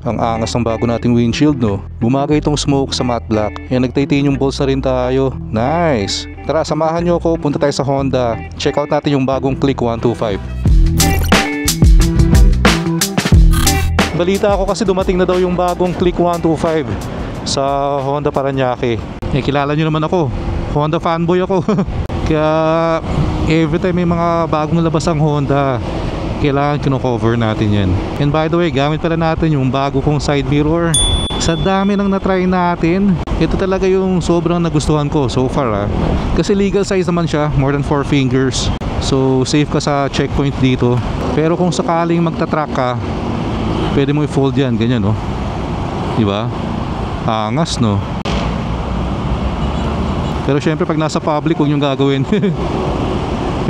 Ang angas ng bago nating windshield, no? Bumagay itong smoke sa matte black. Yan, nag-titanium bolts na rin tayo. Nice! Tara, samahan nyo ako. Punta tayo sa Honda. Check out natin yung bagong Click 125. Balita ako kasi dumating na daw yung bagong Click 125 sa Honda Paranaque. Kilala nyo naman ako. Honda fanboy ako. Kaya every time may mga bagong labas ang Honda, kailangan kino-cover natin yan. And by the way, gamit pala natin yung bago kong side mirror. Sa dami nang na-try natin, ito talaga yung sobrang nagustuhan ko so far Kasi legal size naman siya, more than 4 fingers. So safe ka sa checkpoint dito. Pero kung sakaling magta-track ka, pwede mo i-fold yan, ganyan diba? Angas, no? Pero syempre pag nasa public, huwag niyong gagawin.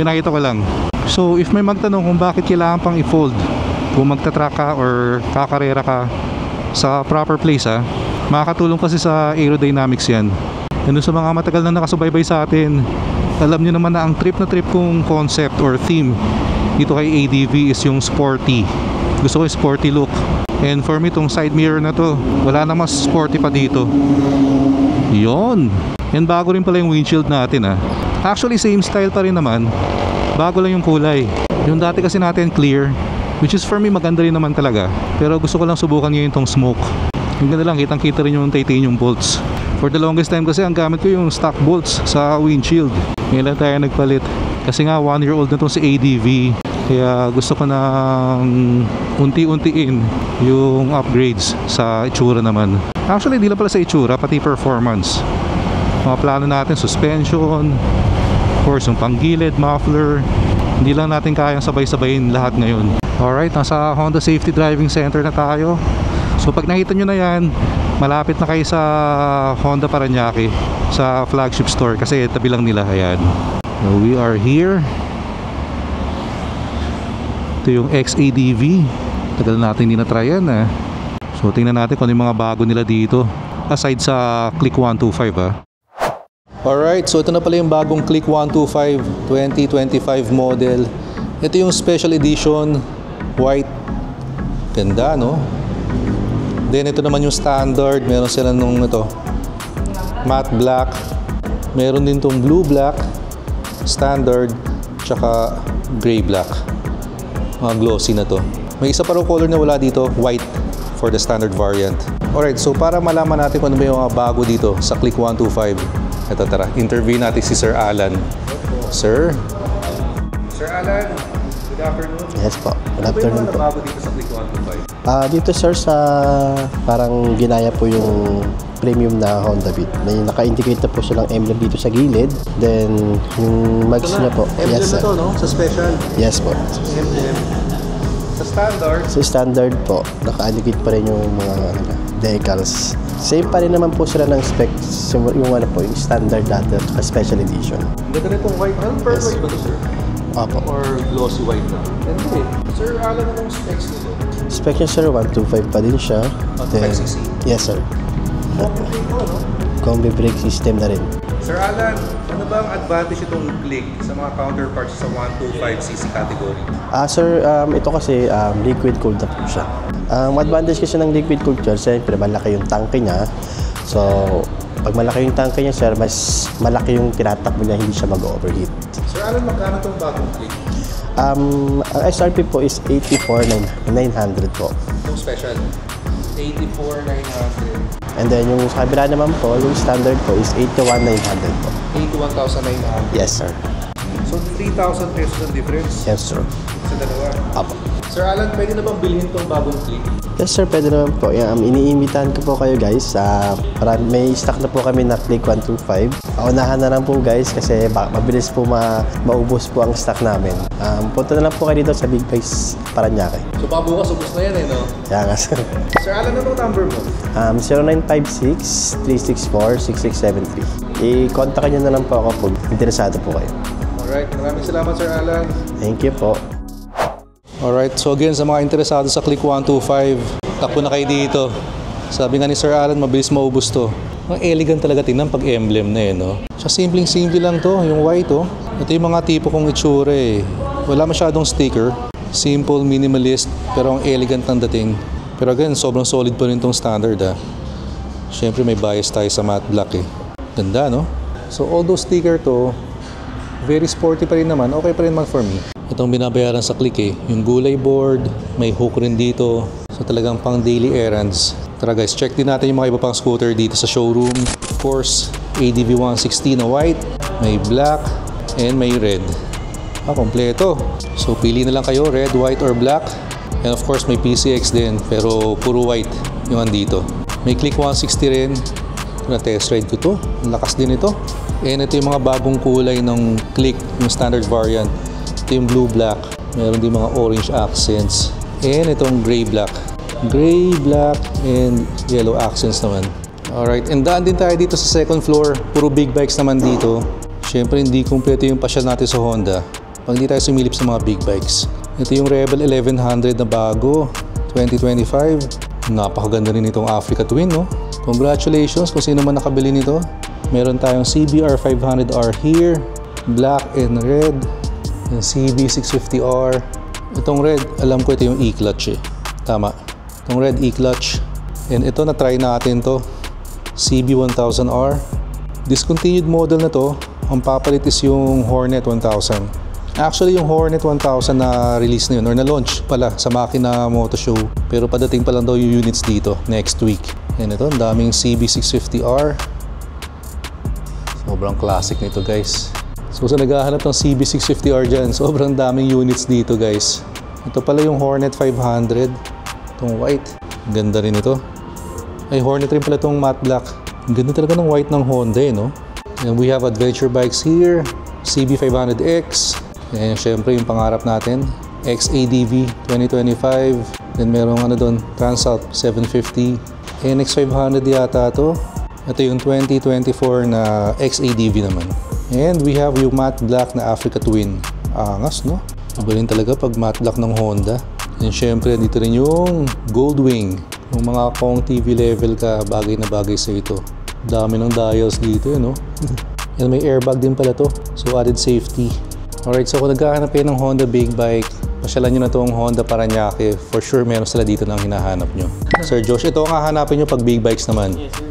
Pinakita ko lang. So if may magtanong kung bakit kailangan pang i-fold kung magta-track ka or kakarera ka sa proper place makakatulong kasi sa aerodynamics yan. And sa mga matagal na nakasubaybay sa atin, alam nyo naman na ang trip na trip kong concept or theme dito kay ADV is yung sporty. Gusto ko yung sporty look. And for me tong side mirror na to, wala na mas sporty pa dito. Yon. And bago rin pala yung windshield natin Actually same style pa rin naman, bago lang yung kulay. Yung dati kasi natin clear, which is for me maganda rin naman talaga. Pero gusto ko lang subukan ngayon tong smoke. Yung ganda lang, kitang kita rin yung titanium bolts. For the longest time kasi ang gamit ko yung stock bolts sa windshield. Ngayon lang tayo nagpalit. Kasi nga 1 year old na tong si ADV. Kaya gusto ko nang unti-untiin yung upgrades sa itsura naman. Actually di lang pala sa itsura, pati performance. Mga plano natin, suspension, of course yung panggilid, muffler. Hindi lang natin kayang sabay-sabayin lahat ngayon. Alright, nasa Honda Safety Driving Center na tayo. So pag nakita nyo na yan, malapit na kayo sa Honda Paranaque, sa flagship store, kasi tabi lang nila. Ayan, so we are here. Ito yung XADV. Tagal natin hindi na-try yan So tingnan natin kung ano yung mga bago nila dito, aside sa Click 125 Alright, so ito na pala yung bagong Click 125 2025 model. Ito yung special edition, white. Ganda, no? Then ito naman yung standard. Meron sila nung ito, matte black. Meron din tong blue black, standard, tsaka gray black. Mga glossy na to. May isa pa raw color na wala dito, white, for the standard variant. Alright, so para malaman natin kung ano ba yung mga bago dito sa Click 125, ito, tara, interview natin si Sir Alan. Sir Alan, good afternoon. Yes po, good afternoon po. Ano ba yung mga bago dito sa Click 125? Dito sir, sa parang ginaya po yung premium na Honda Beat. May naka-indicate na po silang emblem dito sa gilid. Then yung mags niya po. Emblem Yes, na to, no? Sa special? Yes po. Emblem. Sa standard? Sa standard po, naka-indicate pa rin yung mga decals. Same pa rin naman po sila ng specs, yung yung standard dati at special edition. Ganda na itong white. Anong pearl white ba ito, sir? Opo. Or glossy white na? Hindi. Sir, alam na ng specs nito? Spec niya sir, 125 pa din siya. 125cc? Yes sir. Combi brake ko, no? Combi brake system na rin. Sir Alan, ano ba ang advantage itong Click sa mga counterparts sa 125cc category? Sir, ito kasi liquid cooled na po siya. Advantage kasi ng liquid cooled sir, siyempre malaki yung tanke niya. So, pag malaki yung tanke niya sir, mas malaki yung tinatakbo niya, hindi siya mag-overheat. Sir Alan, magkano itong bagong Click? Ang SRP po is 84,900 po. Itong special? 84,900. And then yung sa kabila naman po, yung standard po is 81,900 po. 81,900? Yes sir. So 3,000 pesos ang difference? Yes sir. Sa dalawa? Apo. Sir Alan, pwede na bang bilhin itong bagong Click? Yes sir, pwede naman po. Iniimbitahan ko po kayo guys. May stock na po kami na Click 125. Paunahan na lang po guys kasi mabilis po maubos po ang stock namin. Punta na lang po kayo dito sa Big Price Paranaque. So pabukas, ubos na yan no? Kaya nga sir. Sir Alan, anong number mo? 0956-364-6673. I-contact nyo na lang po ako kung interesado po kayo. Alright, maraming salamat Sir Alan. Thank you po. Alright, so again sa mga interesado sa Click 125, takbo na kayo dito. Sabi nga ni Sir Alan, mabilis maubos to. Ang elegant talaga tingnan pag emblem na no? So simpleng-simple lang to, yung white Ito yung mga tipo kong itsura Wala masyadong sticker. Simple, minimalist, pero ang elegant ng dating. Pero again, sobrang solid pa rin itong standard Siyempre may bias tayo sa matte black Ganda, no? So although sticker to, very sporty pa rin naman, okay pa rin man for me. Itong binabayaran sa Click yung gulay board, may hook rin dito. So talagang pang daily errands. Tara guys, check din natin yung mga iba pang scooter dito sa showroom. Of course, ADV 160 na white, may black, and may red. Kompleto. So pili na lang kayo, red, white, or black. And of course, may PCX din, pero puro white yung andito. May Click 160 rin. Na-test ride ko to. Ang lakas din ito. And ito yung mga bagong kulay ng Click, yung standard variant. Ito yung blue-black. Meron din mga orange accents. And itong gray-black. Gray-black and yellow accents naman. Alright, and daan din tayo dito sa second floor. Puro big bikes naman dito. Siyempre, hindi kumpleto yung pasyal natin sa Honda pag hindi tayo sumilip sa mga big bikes. Ito yung Rebel 1100 na bago, 2025. Napakaganda rin itong Africa Twin, no? Congratulations kung sino man nakabili nito. Meron tayong CBR 500R here, black and red, and CB 650R. Itong red, alam ko ito yung E-clutch Tama. Itong red E-clutch. And ito na-try natin to, CB 1000R. Discontinued model na to. Ang papalit is yung Hornet 1000. Actually, yung Hornet 1000 na release na yun, or na-launch pala sa Makina Moto Show. Pero padating pa lang daw yung units dito next week. And ito, ang daming CB650R. Sobrang classic nito, guys. So sa naghahanap ng CB650R dyan, sobrang daming units dito, guys. Ito pala yung Hornet 500. Itong white. Ganda rin ito. Ay, Hornet rin pala itong matte black. Ang ganda talaga ng white ng Honda, no? And we have adventure bikes here. CB500X. And syempre yung pangarap natin, XADV 2025. Then merong doon, Transalp 750. NX500 yata to. Ito yung 2024 na XADV naman. And we have yung matte black na Africa Twin. Angas, no? Iba rin talaga pag matte black ng Honda. And syempre dito rin yung Goldwing. Yung mga Kong TV level ka, bagay na bagay sa ito. Dami ng dials dito, no? And may airbag din pala to. So added safety. Alright, so kung naghahanap kayo ng Honda big bike, pasyalan nyo na itong Honda Paranaque. For sure, meron sila dito na hinahanap nyo. Sir Josh, ito ang hahanapin nyo pag big bikes naman. Yes, sir.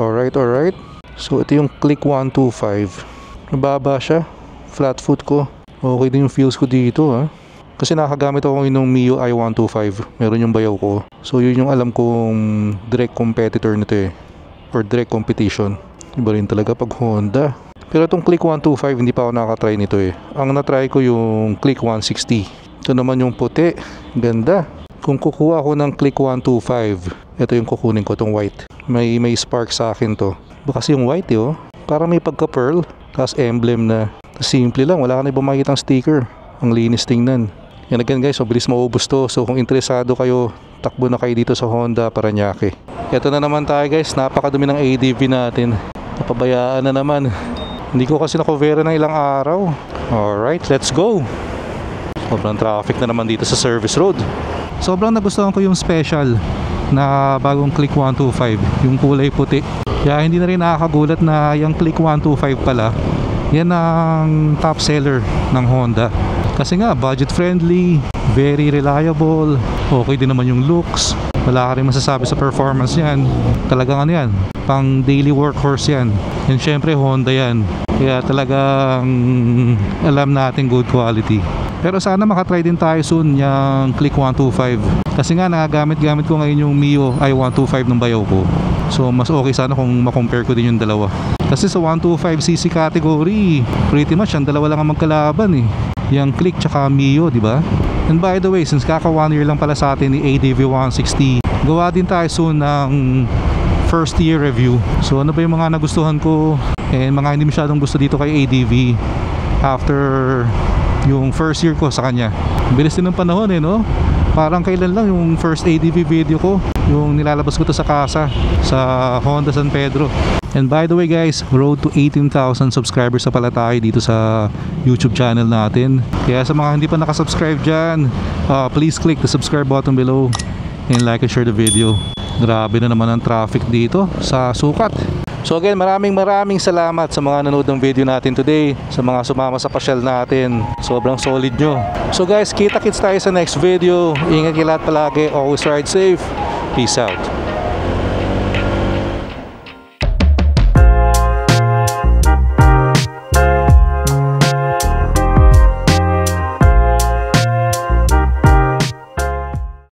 Alright. So ito yung Click 125. Mababa siya. Flat foot ko. Okay din yung feels ko dito, Kasi nakagamit ako ng Mio i125. Meron yung bayaw ko. So yun yung alam kong direct competitor nito or direct competition. Iba rin talaga pag Honda. Pero itong Click 125 hindi pa ako nakatry nito Ang natry ko yung Click 160. Ito naman yung puti. Ganda. Kung kukuha ako ng Click 125, ito yung kukunin ko, itong white. May spark sa akin to. Kasi yung white parang may pagka-pearl. Tapos emblem na. Simple lang. Wala ka na ibang makikitang sticker. Ang linis tingnan. Yan again guys, mabilis maubos to. So kung interesado kayo, takbo na kayo dito sa Honda Paranaque. Ito na naman tayo guys. Napakadumi ng ADV natin. Napabayaan na naman. Hindi ko kasi na-cover ng ilang araw. Alright, let's go. Sobrang traffic na naman dito sa service road. Sobrang nagustuhan ko yung special na bagong Click 125. Yung kulay puti. Kaya hindi na rin nakakagulat na yung Click 125 pala, yan ang top seller ng Honda. Kasi nga, budget friendly, very reliable, okay din naman yung looks. Wala ka rin masasabi sa performance yan. Talagang yan, pang daily workhorse yan. And syempre Honda yan. Kaya talagang alam natin good quality. Pero sana makatry din tayo soon yung Click 125. Kasi nga nagagamit-gamit ko ngayon yung Mio i125 ng bayaw ko. So mas okay sana kung makompare ko din yung dalawa. Kasi sa 125cc category, pretty much ang dalawa lang ang magkalaban Yung Click tsaka Mio, di ba? And by the way, since kaka 1 year lang pala sa atin ni ADV 160, gawa din tayo soon ng first year review. So ano ba yung mga nagustuhan ko and mga hindi masyadong gusto dito kay ADV after yung first year ko sa kanya. Bilis din ng panahon no? Parang kailan lang yung first ADV video ko, yung nilalabas ko to sa casa sa Honda San Pedro. And by the way guys, road to 18,000 subscribers na pala tayo dito sa YouTube channel natin. Kaya sa mga hindi pa nakasubscribe dyan, please click the subscribe button below and like and share the video. Grabe na naman ang traffic dito sa sukat. So again, maraming salamat sa mga nanood ng video natin today, sa mga sumama sa pasyal natin. Sobrang solid nyo. So guys, kita-kits tayo sa next video. Ingat kayo lahat palagi. Always ride safe. Peace out.